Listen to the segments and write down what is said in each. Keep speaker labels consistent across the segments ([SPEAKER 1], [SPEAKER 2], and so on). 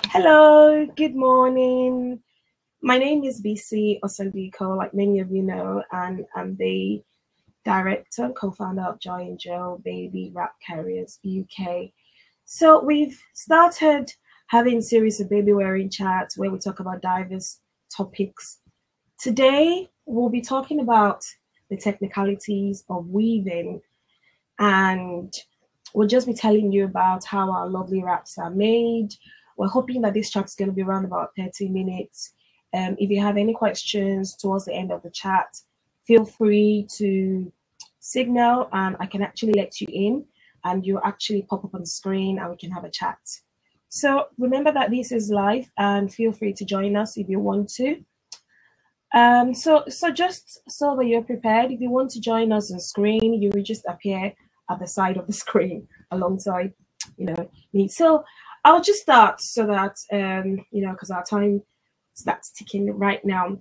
[SPEAKER 1] Hello, good morning. My name is BC Osandiko, like many of you know, and I'm the director and co-founder of Joy and Joe Baby Wrap Carriers UK. So we've started having a series of baby wearing chats where we talk about diverse topics. Today we'll be talking about the technicalities of weaving, and we'll just be telling you about how our lovely wraps are made. We're hoping that this chat is going to be around about 30 minutes. If you have any questions towards the end of the chat, feel free to signal and I can actually let you in and you'll actually pop up on the screen and we can have a chat. So remember that this is live and feel free to join us if you want to. So just so that you're prepared, if you want to join us on screen, you will just appear at the side of the screen alongside, me. So I'll just start so that, because our time starts ticking right now.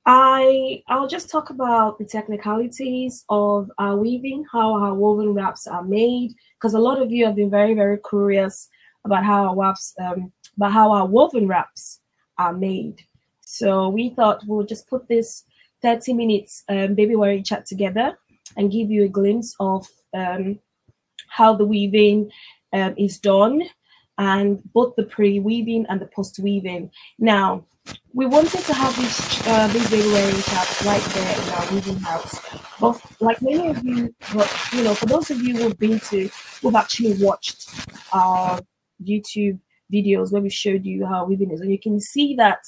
[SPEAKER 1] I'll just talk about the technicalities of our weaving, how our woven wraps are made, because a lot of you have been very, very curious about how our woven wraps are made. So we thought we'll just put this 30 minutes baby wearing chat together and give you a glimpse of how the weaving is done, and both the pre-weaving and the post-weaving. Now, we wanted to have this baby wearing chat right there in our weaving house. But like many of you, for those of you who've actually watched our YouTube videos where we showed you how weaving is, and you can see that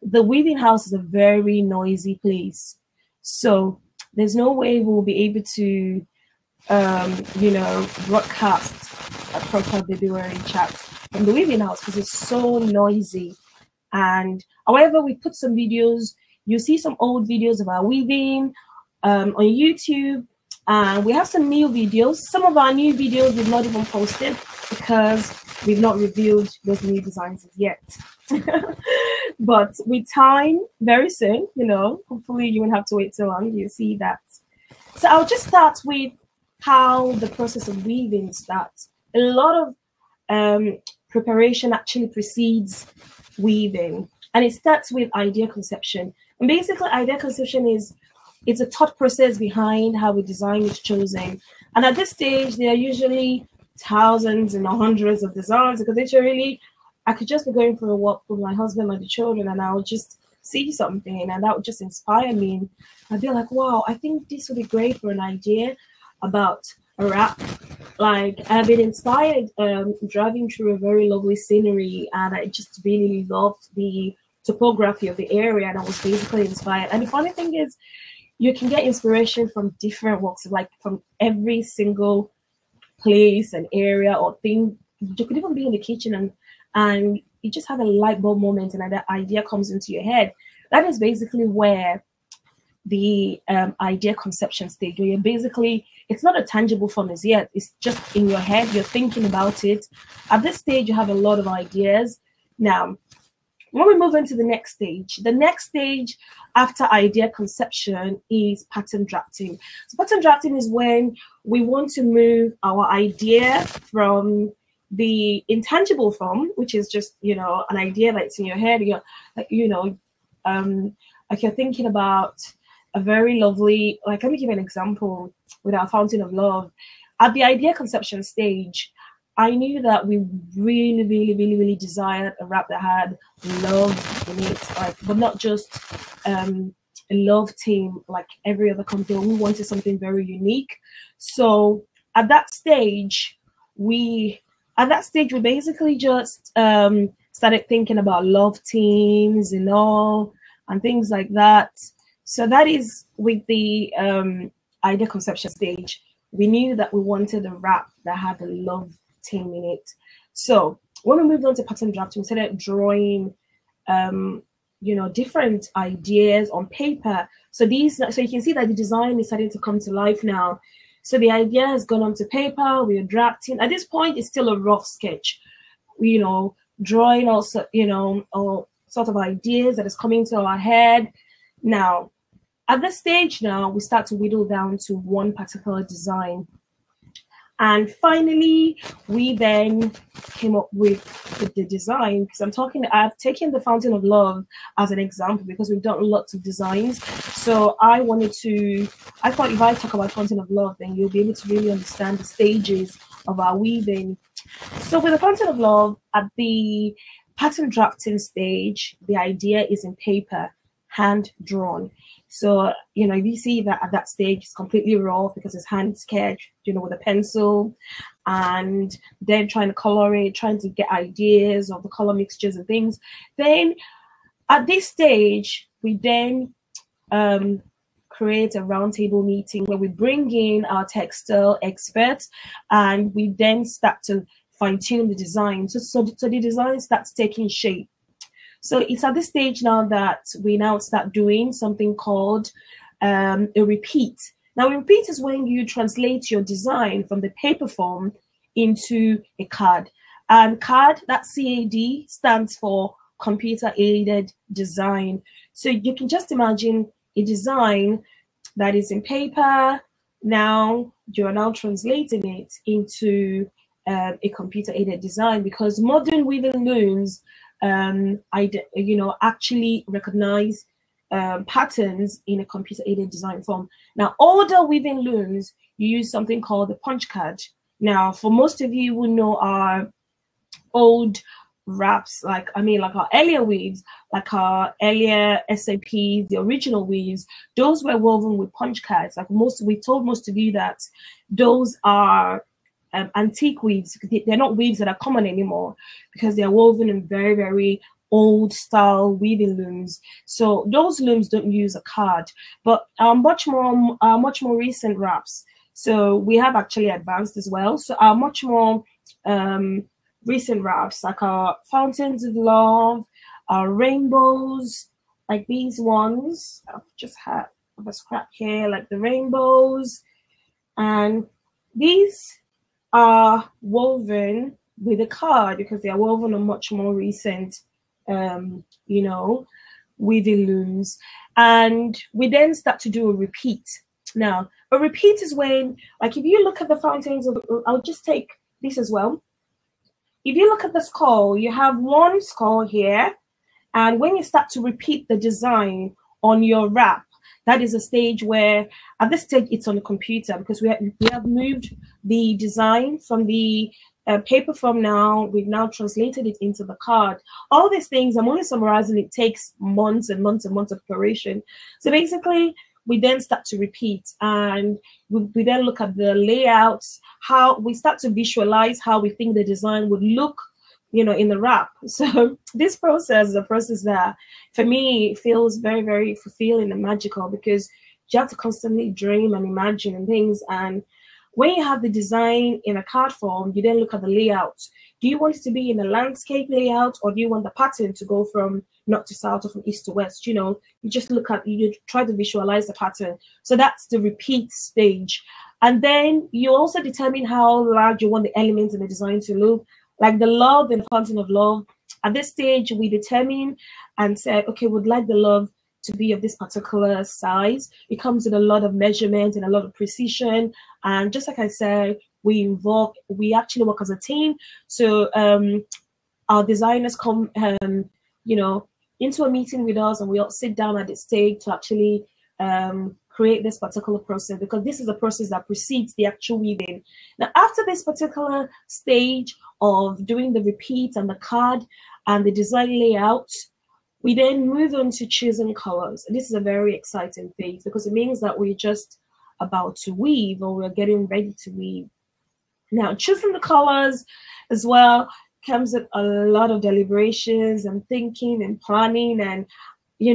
[SPEAKER 1] the weaving house is a very noisy place. So there's no way we'll be able to, broadcast a proper baby wearing chat from the weaving house because it's so noisy. And however, we put some videos. You see some old videos of our weaving on YouTube, and we have some new videos. Some of our new videos we've not even posted because we've not revealed those new designs yet. But with time, very soon, hopefully you won't have to wait so long. You see that. So I'll just start with how the process of weaving starts. A lot of preparation actually precedes weaving, and it starts with idea conception. And basically, idea conception it's a thought process behind how a design is chosen. And at this stage, there are usually thousands and hundreds of designs because literally, I could just be going for a walk with my husband and the children, and I would just see something, and that would just inspire me. And I'd be like, wow, I think this would be great for an idea about a wrap. Like, I've been inspired driving through a very lovely scenery, and I just really loved the topography of the area, and I was basically inspired. And the funny thing is, you can get inspiration from different walks of life, from every single place and area or thing. You could even be in the kitchen and you just have a light bulb moment and that idea comes into your head. That is basically where the idea conception stage, where you're basically, it's not a tangible form as yet, it's just in your head, you're thinking about it. At this stage, you have a lot of ideas. Now, when we move into the next stage after idea conception is pattern drafting. So pattern drafting is when we want to move our idea from the intangible form, which is just, an idea that's in your head. You're like, like you're thinking about a very lovely, like, let me give you an example with our fountain of love. At the idea conception stage, I knew that we really, really, really, really desired a wrap that had love in it, but not just a love theme like every other company. We wanted something very unique. So at that stage, we basically just started thinking about love themes and all and things like that. So that is with the idea conception stage. We knew that we wanted a wrap that had a love theme in it. So when we moved on to pattern drafting, we started drawing, different ideas on paper. So you can see that the design is starting to come to life now. So the idea has gone onto paper. We are drafting. At this point, it's still a rough sketch. Drawing also, all sort of ideas that is coming to our head. Now, at this stage now, we start to whittle down to one particular design. And finally, we then came up with the design, because I've taken the Fountain of Love as an example because we've done lots of designs. So I thought if I talk about Fountain of Love, then you'll be able to really understand the stages of our weaving. So with the Fountain of Love, at the pattern drafting stage, the idea is in paper, hand drawn. So, if you see that at that stage, it's completely raw because it's hand sketched, with a pencil, and then trying to color it, trying to get ideas of the color mixtures and things. Then at this stage, we then create a roundtable meeting where we bring in our textile experts, and we then start to fine-tune the design. So the design starts taking shape. So it's at this stage now that we now start doing something called a repeat. Now, a repeat is when you translate your design from the paper form into a card. And CAD, that CAD, stands for computer-aided design. So you can just imagine a design that is in paper. Now, you're now translating it into a computer-aided design, because modern weaving looms actually recognize patterns in a computer-aided design form. Now, older weaving looms, you use something called the punch card. Now, for most of you who know our old wraps, like our earlier weaves, like our earlier SAPs, the original weaves, those were woven with punch cards. We told most of you that those are antique weaves. They're not weaves that are common anymore because they're woven in very, very old style weaving looms. So those looms don't use a card, but much more recent wraps. So we have actually advanced as well. So our much more recent wraps, like our Fountains of Love, our rainbows, like these ones. I've just had a scrap here, like the rainbows, and these are woven with a card because they are woven on much more recent, weaving looms. And we then start to do a repeat. Now, a repeat is when, like, if you look at the Fountains of, I'll just take this as well. If you look at the skull, you have one skull here. And when you start to repeat the design on your wrap, that is a stage where, at this stage, it's on the computer because we have moved the design from the paper form now. We've now translated it into the card. All these things, I'm only summarizing, it takes months and months and months of preparation. So basically, we then start to repeat, and we then look at the layouts, how we start to visualize how we think the design would look, in the wrap. So this process is a process that, for me, feels very, very fulfilling and magical because you have to constantly dream and imagine and things. And when you have the design in a card form, you then look at the layout. Do you want it to be in a landscape layout, or do you want the pattern to go from north to south or from east to west? You just you try to visualize the pattern. So that's the repeat stage. And then you also determine how large you want the elements in the design to look. Like the love and the Fountain of Love. At this stage, we determine and say, okay, we'd like the love to be of this particular size. It comes with a lot of measurement and a lot of precision. And just like I said, we actually work as a team. So our designers come, into a meeting with us, and we all sit down at the stage to actually create this particular process, because this is a process that precedes the actual weaving. Now, after this particular stage of doing the repeat and the card and the design layout, we then move on to choosing colors. And this is a very exciting phase because it means that we're just about to weave, or we're getting ready to weave. Now, choosing the colors as well comes with a lot of deliberations and thinking and planning, and you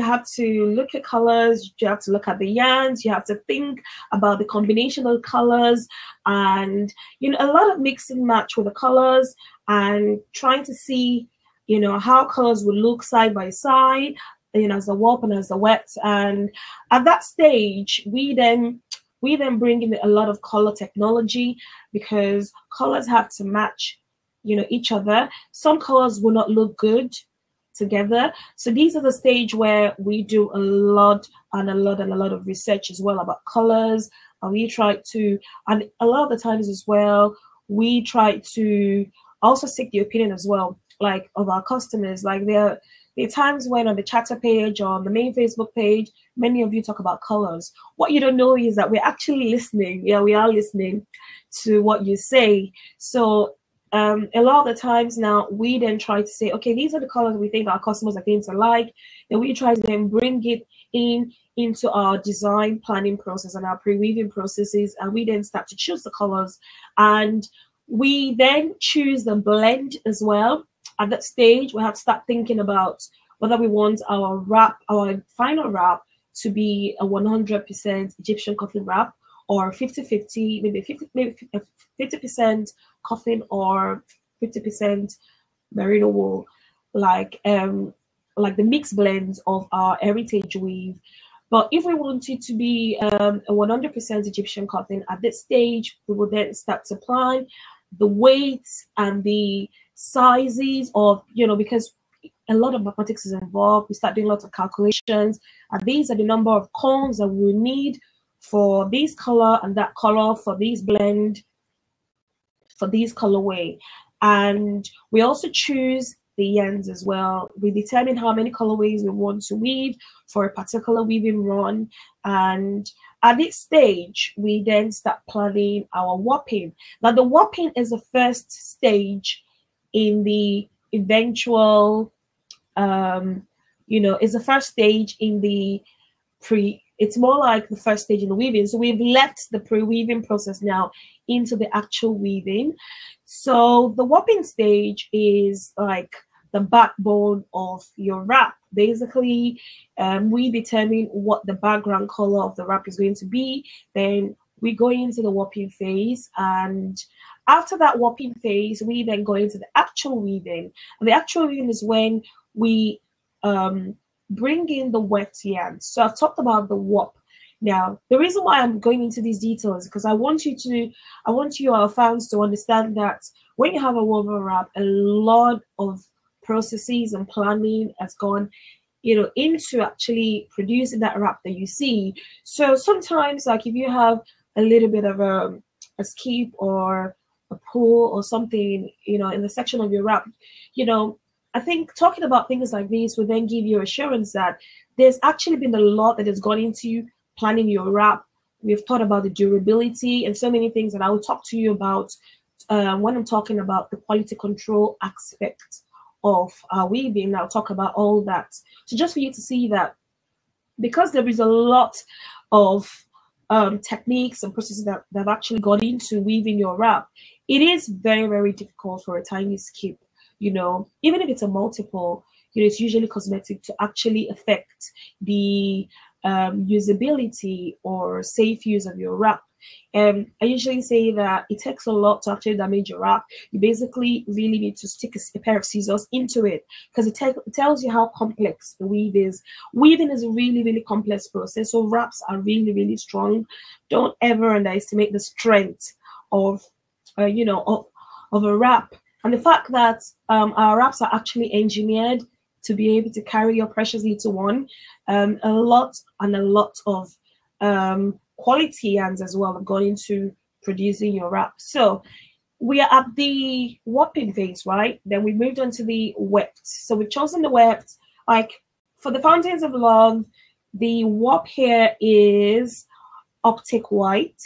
[SPEAKER 1] have to look at colors, you have to look at the yarns, you have to think about the combination of colors, and a lot of mix and match with the colors, and trying to see how colors would look side by side, as the warp and as the wet. And at that stage, we then bring in a lot of color technology, because colors have to match each other. Some colors will not look good together. So these are the stage where we do a lot of research as well about colors and we try to, and a lot of the times as well, we try to also seek the opinion as well, like of our customers. Like there are times when on the chatter page or on the main Facebook page, many of you talk about colors. What you don't know is that we're actually listening. Yeah, we are listening to what you say. So a lot of the times now, we then try to say, okay, these are the colors we think our customers are going to like. Then we try to then bring it into our design planning process and our pre-weaving processes, and we then start to choose the colors, and we then choose the blend as well. At that stage, we have to start thinking about whether we want our wrap, our final wrap, to be a 100% Egyptian cotton wrap, or 50-50, maybe 50% cotton or 50% merino wool, like the mixed blends of our heritage weave. But if we want it to be a 100% Egyptian cotton, at this stage, we will then start supplying the weights and the sizes of, because a lot of mathematics is involved. We start doing lots of calculations, and these are the number of cones that we need for this color and that color, for this blend, for this colorway. And we also choose the yarns as well. We determine how many colorways we want to weave for a particular weaving run. And at this stage, we then start planning our warping. Now, the warping is the first stage in the eventual, is the first stage in the it's more like the first stage in the weaving. So we've left the pre-weaving process now into the actual weaving. So the warping stage is like the backbone of your wrap. Basically, we determine what the background color of the wrap is going to be. Then we go into the warping phase, and after that warping phase, we then go into the actual weaving. And the actual weaving is when we bring in the weft yarn. So I've talked about the warp. Now, the reason why I'm going into these details is because I want you, our fans, to understand that when you have a woven wrap, a lot of processes and planning has gone, into actually producing that wrap that you see. So sometimes, like if you have a little bit of a skip or a pull or something, in the section of your wrap, I think talking about things like this will then give you assurance that there's actually been a lot that has gone into planning your wrap. We've thought about the durability and so many things that I will talk to you about when I'm talking about the quality control aspect of our weaving. I'll talk about all that. So just for you to see that, because there is a lot of techniques and processes that have actually gone into weaving your wrap, it is very, very difficult for a tiny skip. Even if it's a multiple, it's usually cosmetic, to actually affect the usability or safe use of your wrap. I usually say that it takes a lot to actually damage your wrap. You basically really need to stick a pair of scissors into it, because it tells you how complex the weave is. Weaving is a really, really complex process, so wraps are really, really strong. Don't ever underestimate the strength of a wrap. And the fact that our wraps are actually engineered to be able to carry your precious little one, a lot of quality yarns as well have gone into producing your wrap. So we are at the warping phase, right? Then we moved on to the weft. So we've chosen the weft. Like for the Fountains of Love, the warp here is optic white.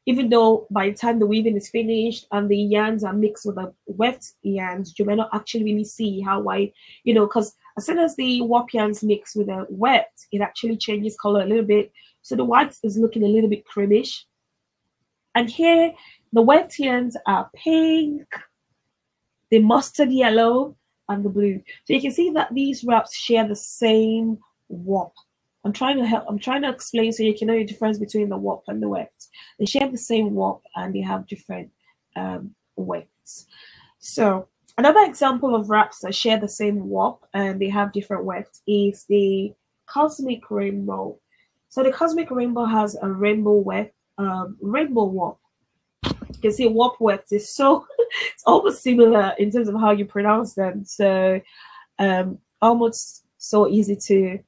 [SPEAKER 1] Even though by the time the weaving is finished and the yarns are mixed with the weft yarns, you may not actually really see how white, because as soon as the warp yarns mix with the weft, it actually changes color a little bit. So the white is looking a little bit creamish. And here, the weft yarns are pink, the mustard yellow, and the blue. So you can see that these wraps share the same warp. I'm trying to explain so you can know the difference between the warp and the weft. They share the same warp and they have different wefts. So another example of wraps that share the same warp and they have different wefts is the Cosmic Rainbow. So the Cosmic Rainbow has a rainbow weft, rainbow warp. You can see warp weft is so it's almost similar in terms of how you pronounce them. So almost so easy to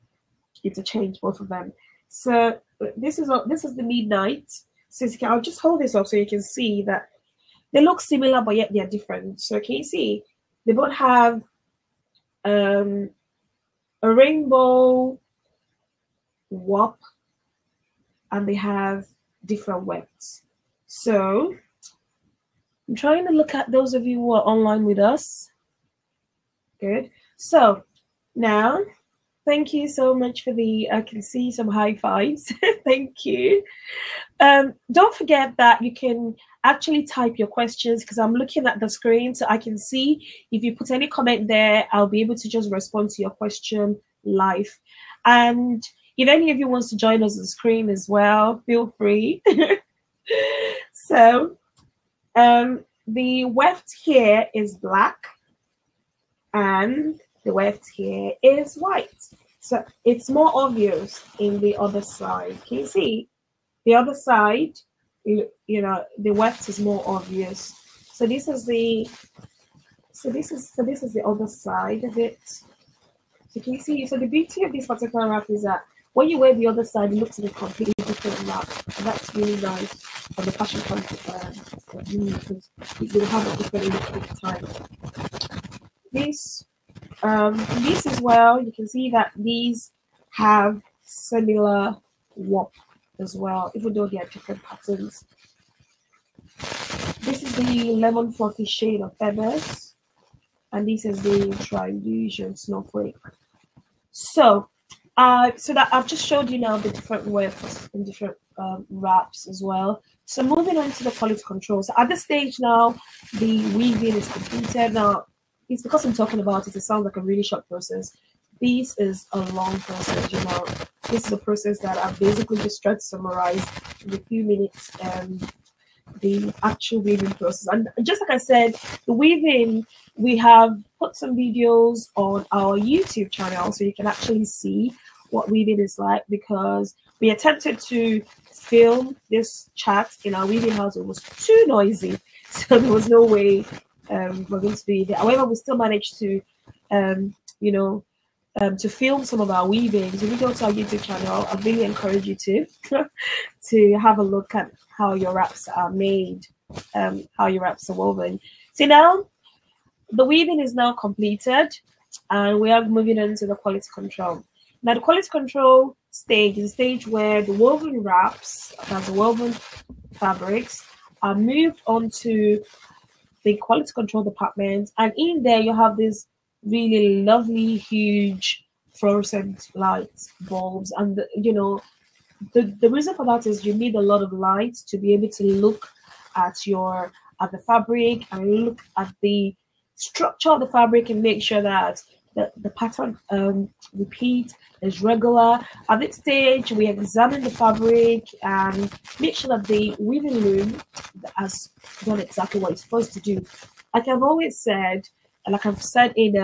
[SPEAKER 1] interchange both of them. So this is the midnight. So I'll just hold this up so you can see that they look similar, but yet they're different. So can you see they both have a rainbow warp, and they have different wefts. So I'm trying to look at those of you who are online with us. Good. So now, thank you so much for I can see some high fives. Thank you. Don't forget that you can actually type your questions, because I'm looking at the screen so I can see if you put any comment there. I'll be able to just respond to your question live. And if any of you wants to join us on the screen as well, feel free. So the weft here is black and the weft here is white. So it's more obvious in the other side. Can you see? The other side, you know, the weft is more obvious. So this is the other side of it. So can you see? So the beauty of this particular wrap is that when you wear the other side, it looks like a completely different wrap, and that's really nice for the fashion concept because it will have a different look over time. This as well, you can see that these have similar warp as well, even though they are different patterns. This is the lemon fluffy shade of feathers, and this is the Trilusion snowflake. So that I've just showed you now the different wefts and different wraps as well. So moving on to the quality control. So at this stage now, the weaving is completed. Now, it's because I'm talking about it, it sounds like a really short process. This is a long process, you know. This is a process that I've basically just tried to summarize in a few minutes, the actual weaving process. And just like I said, the weaving, we have put some videos on our YouTube channel so you can actually see what weaving is like, because we attempted to film this chat in our weaving house. It was too noisy, so there was no way we're going to be there. However, we still managed to to film some of our weavings. If you go to our YouTube channel, I really encourage you to have a look at how your wraps are made, how your wraps are woven. So now the weaving is now completed, and we are moving into the quality control. Now the quality control stage is a stage where the woven wraps, that's the woven fabrics, are moved onto the quality control department, and in there you have this really lovely huge fluorescent lights bulbs, and the reason for that is you need a lot of light to be able to look at the fabric and look at the structure of the fabric and make sure that the pattern repeat is regular. At this stage, we examine the fabric and make sure that the weaving loom has done exactly what it's supposed to do. Like I've always said, and like I've said in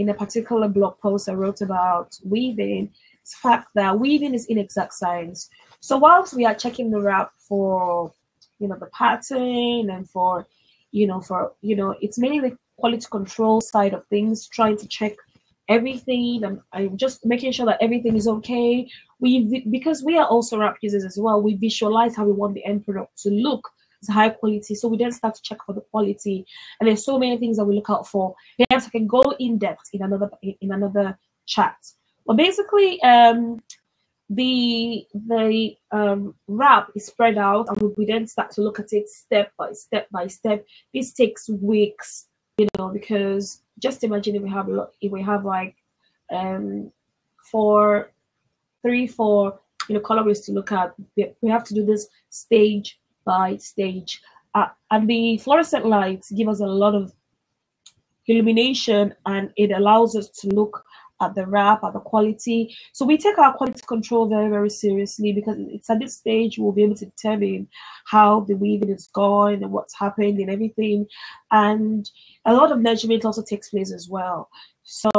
[SPEAKER 1] a particular blog post I wrote about weaving, it's the fact that weaving is inexact science. So whilst we are checking the wrap for the pattern and for it's mainly the quality control side of things, trying to check everything and just making sure that everything is okay. Because we are also wrap users as well, we visualize how we want the end product to look. It's high quality, so we then start to check for the quality, and there's so many things that we look out for. Yes, I can go in depth in another chat, but basically the wrap is spread out, and we then start to look at it step by step by step. This takes weeks, because just imagine if we have like 4 colorways to look at. We have to do this stage by stage, and the fluorescent lights give us a lot of illumination, and it allows us to look at the wrap, at the quality. So we take our quality control very, very seriously, because it's at this stage we'll be able to determine how the weaving is going and what's happened and everything. And a lot of measurement also takes place as well. So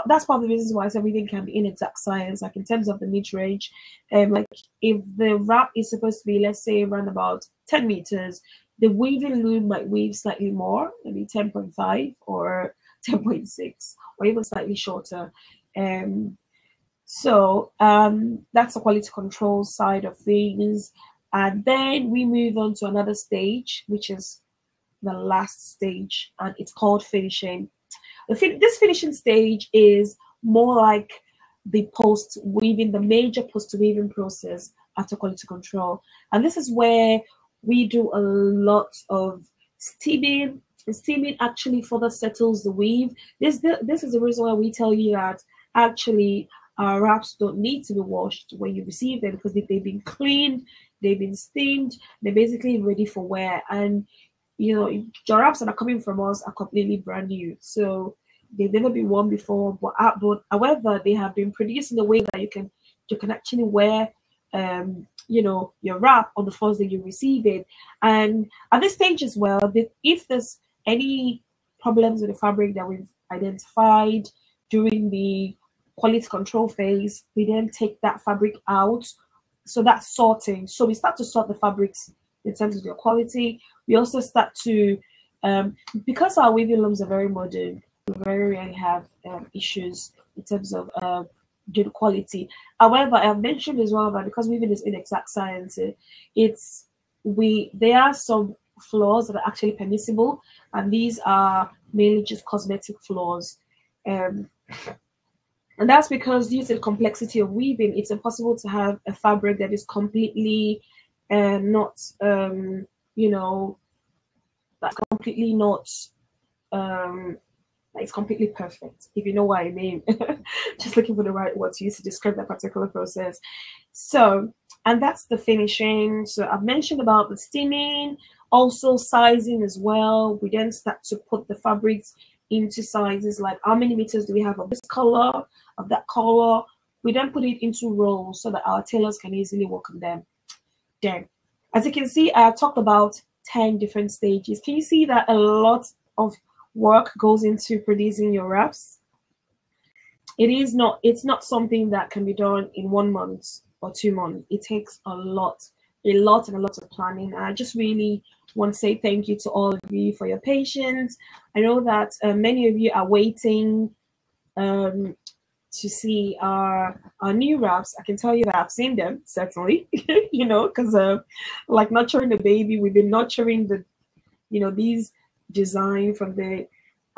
[SPEAKER 1] that's part of the reasons why everything can be inexact science. Like in terms of the mid-range, like if the wrap is supposed to be, let's say, around about 10 meters, the weaving loom might weave slightly more, maybe 10.5 or 10.6, or even slightly shorter. So that's the quality control side of things. And then we move on to another stage, which is the last stage, and it's called finishing. This finishing stage is more like the post weaving, the major post weaving process after quality control. And this is where we do a lot of steaming. Steaming actually further settles the weave. This is the reason why we tell you that actually our wraps don't need to be washed when you receive them, because if they've been cleaned, they've been steamed, they're basically ready for wear. And you know, your wraps that are coming from us are completely brand new. So they've never been worn before, but however, they have been produced in a way that you can actually wear your wrap on the first day you receive it. And at this stage as well, if there's any problems with the fabric that we've identified during the quality control phase, we then take that fabric out. So that's sorting. So we start to sort the fabrics in terms of their quality. We also start to, because our weaving looms are very modern, we very rarely have issues in terms of the quality. However, I've mentioned as well that because weaving is inexact science, there are some flaws that are actually permissible, and these are mainly just cosmetic flaws. And that's because due to the complexity of weaving, it's impossible to have a fabric that is completely not, that's completely not, it's completely perfect, if you know what I mean. Just looking for the right word to use to describe that particular process. So, and that's the finishing. So I've mentioned about the steaming, also sizing as well. We then start to put the fabrics into sizes, like how many meters do we have of this color, of that color. We then put it into rolls so that our tailors can easily work on them. Then, as you can see, I talked about 10 different stages. Can you see that a lot of work goes into producing your wraps? It's not something that can be done in 1 month or 2 months. It takes a lot of planning. And I just really want to say thank you to all of you for your patience. I know that many of you are waiting to see our new wraps. I can tell you that I've seen them, certainly, because like nurturing the baby, we've been nurturing these design from the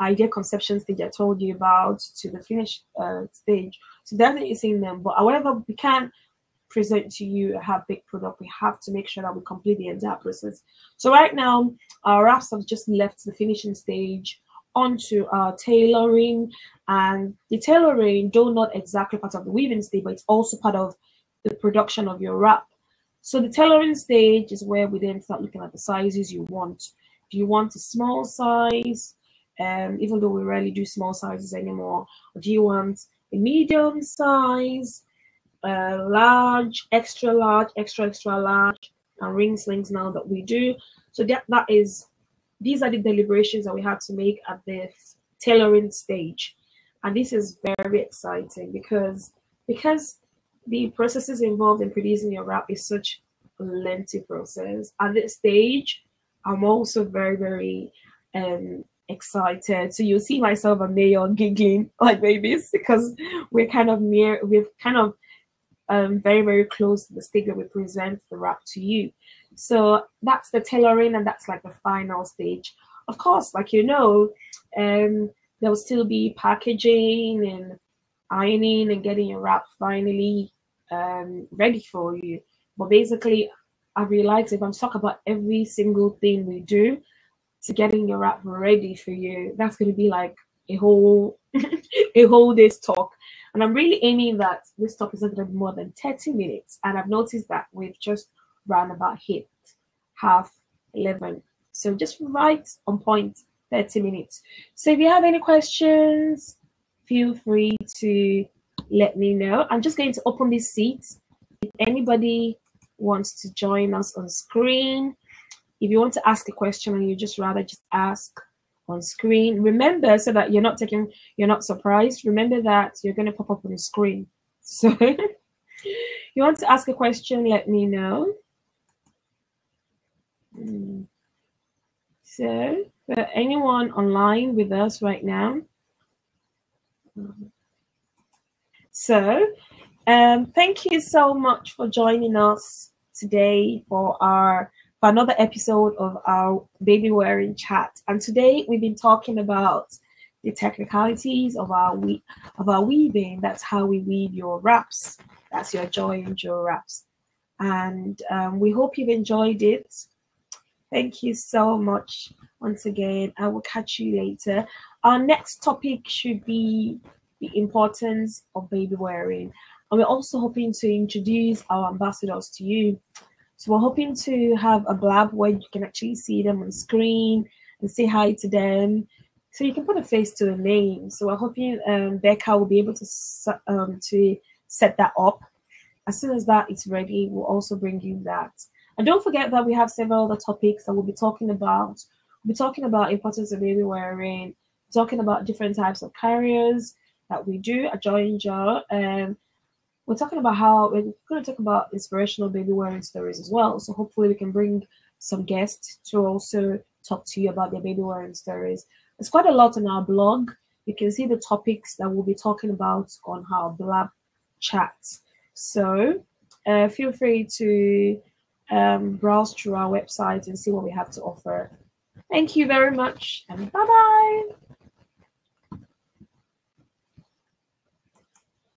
[SPEAKER 1] idea conception stage I told you about to the finished stage. So definitely seeing them. But however, we can't present to you a half-baked product. We have to make sure that we complete the entire process. So right now, our wraps have just left the finishing stage onto our tailoring. And the tailoring, though not exactly part of the weaving stage, but it's also part of the production of your wrap. So the tailoring stage is where we then start looking at the sizes you want. Do you want a small size? Even though we rarely do small sizes anymore. Or do you want a medium size, large, extra large, extra large, and ring slings now that we do? So these are the deliberations that we have to make at the tailoring stage. And this is very exciting because the processes involved in producing your wrap is such a lengthy process. At this stage, I'm also very, very excited. So you'll see myself and Mayor giggling like babies because we're kind of very, very close to the stage where we present the wrap to you. So that's the tailoring, and that's like the final stage. Of course, like there will still be packaging and ironing and getting your wrap finally ready for you. But basically, I realized if I'm talking about every single thing we do to getting your wrap ready for you, that's going to be like a whole day's talk. And I'm really aiming that this talk isn't going to be more than 30 minutes. And I've noticed that we've just run about hit 11:30. So just right on point, 30 minutes. So if you have any questions, feel free to let me know. I'm just going to open this seat. If anybody wants to join us on screen, if you want to ask a question and you just rather just ask on screen, remember, so that you're not surprised, remember that you're going to pop up on the screen. So you want to ask a question, let me know. So for anyone online with us right now, So, thank you so much for joining us today for another episode of our baby wearing chat. And today we've been talking about the technicalities of our weaving. That's how we weave your wraps. That's your joy and joy wraps. And we hope you've enjoyed it. Thank you so much once again. I will catch you later. Our next topic should be the importance of baby wearing. And we're also hoping to introduce our ambassadors to you. So we're hoping to have a blab where you can actually see them on screen and say hi to them. So you can put a face to a name. So we're hoping Becca will be able to set that up. As soon as that is ready, we'll also bring you that. And don't forget that we have several other topics that we'll be talking about. We'll be talking about importance of baby wearing, talking about different types of carriers that we do at Joy and Joy. We're talking about we're going to talk about inspirational baby wearing stories as well. So hopefully we can bring some guests to also talk to you about their baby wearing stories. There's quite a lot on our blog. You can see the topics that we'll be talking about on our blab chat. So feel free to browse through our website and see what we have to offer. Thank you very much, and bye-bye.